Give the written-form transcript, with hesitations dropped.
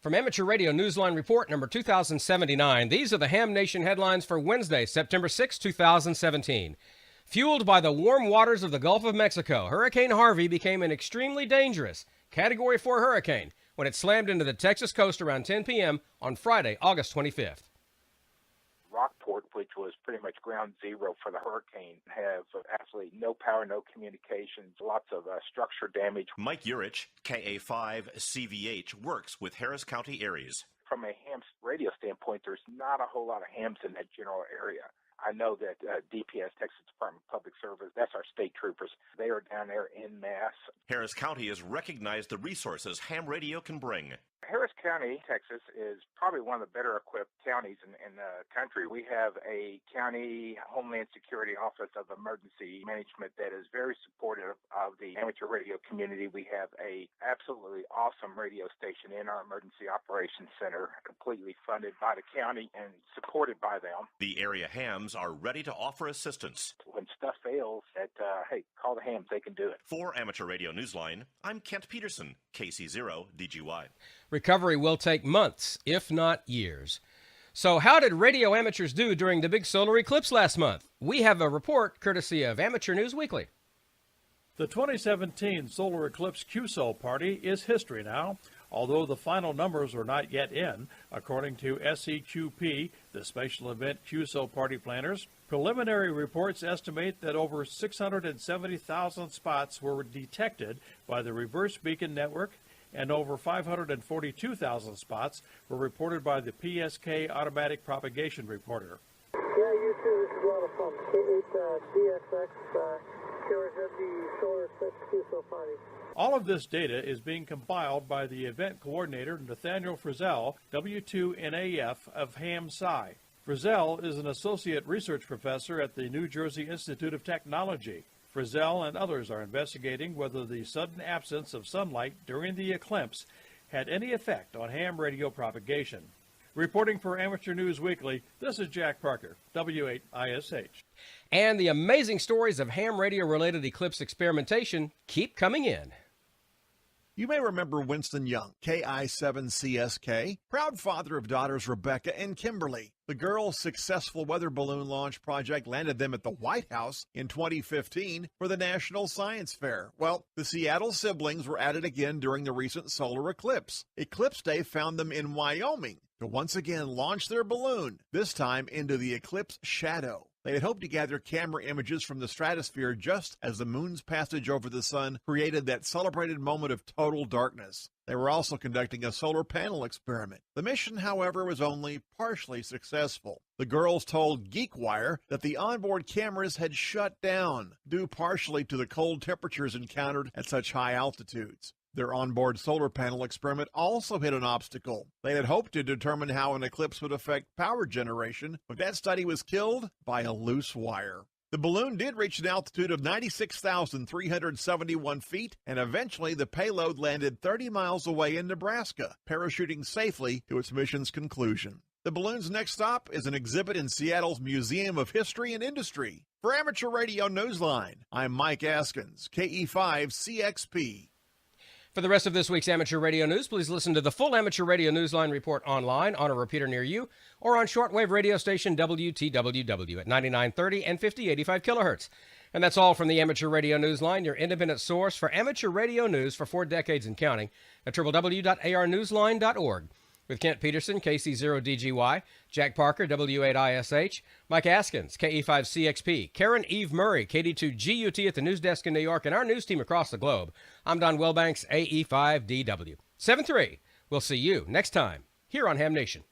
From Amateur Radio Newsline Report number 2079, these are the Ham Nation headlines for Wednesday, September 6, 2017. Fueled by the warm waters of the Gulf of Mexico, Hurricane Harvey became an extremely dangerous Category 4 hurricane when it slammed into the Texas coast around 10 p.m. on Friday, August 25th. Rockport, which was pretty much ground zero for the hurricane, have absolutely no power, no communications, lots of structure damage. Mike Urich, KA5CVH, works with Harris County Aries. From a ham radio standpoint, there's not a whole lot of hams in that general area. I know that DPS, Texas Department of Public Service, that's our state troopers. They are down there en masse. Harris County has recognized the resources ham radio can bring. Harris County, Texas, is probably one of the better equipped counties in the country. We have a county Homeland Security Office of Emergency Management that is very supportive of the amateur radio community. We have a absolutely awesome radio station in our Emergency Operations Center, completely funded by the county and supported by them. The area hams are ready to offer assistance. When stuff fails, hey, call the hams. They can do it. For Amateur Radio Newsline, I'm Kent Peterson, KC0DGY. Recovery will take months, if not years. So how did radio amateurs do during the big solar eclipse last month? We have a report courtesy of Amateur News Weekly. The 2017 solar eclipse QSO party is history now, although the final numbers are not yet in. According to SEQP, the special event QSO party planners, preliminary reports estimate that over 670,000 spots were detected by the reverse beacon network, and over 542,000 spots were reported by the PSK Automatic Propagation Reporter. Yeah, you too. This is a lot of fun. K8DXX, the Solar Eclipse QSO Party. All of this data is being compiled by the event coordinator, Nathaniel Frizzell, W2NAF of Ham-Sci. Frizzell is an associate research professor at the New Jersey Institute of Technology. Frizzell and others are investigating whether the sudden absence of sunlight during the eclipse had any effect on ham radio propagation. Reporting for Amateur News Weekly, this is Jack Parker, W8ISH. And the amazing stories of ham radio-related eclipse experimentation keep coming in. You may remember Winston Young, KI7CSK, proud father of daughters Rebecca and Kimberly. The girls' successful weather balloon launch project landed them at the White House in 2015 for the National Science Fair. Well, the Seattle siblings were at it again during the recent solar eclipse. Eclipse Day found them in Wyoming to once again launch their balloon, this time into the eclipse shadow. They had hoped to gather camera images from the stratosphere just as the moon's passage over the sun created that celebrated moment of total darkness. They were also conducting a solar panel experiment. The mission, however, was only partially successful. The girls told GeekWire that the onboard cameras had shut down, due partially to the cold temperatures encountered at such high altitudes. Their onboard solar panel experiment also hit an obstacle. They had hoped to determine how an eclipse would affect power generation, but that study was killed by a loose wire. The balloon did reach an altitude of 96,371 feet, and eventually the payload landed 30 miles away in Nebraska, parachuting safely to its mission's conclusion. The balloon's next stop is an exhibit in Seattle's Museum of History and Industry. For Amateur Radio Newsline, I'm Mike Askins, KE5CXP. For the rest of this week's Amateur Radio News, please listen to the full Amateur Radio Newsline report online on a repeater near you or on shortwave radio station WTWW at 9930 and 5085 kilohertz. And that's all from the Amateur Radio Newsline, your independent source for amateur radio news for 4 decades and counting at www.arnewsline.org. With Kent Peterson, KC0DGY, Jack Parker, W8ISH, Mike Askins, KE5CXP, Karen Eve Murray, KD2GUT at the news desk in New York, and our news team across the globe. I'm Don Wilbanks, AE5DW. 7-3. We'll see you next time here on Ham Nation.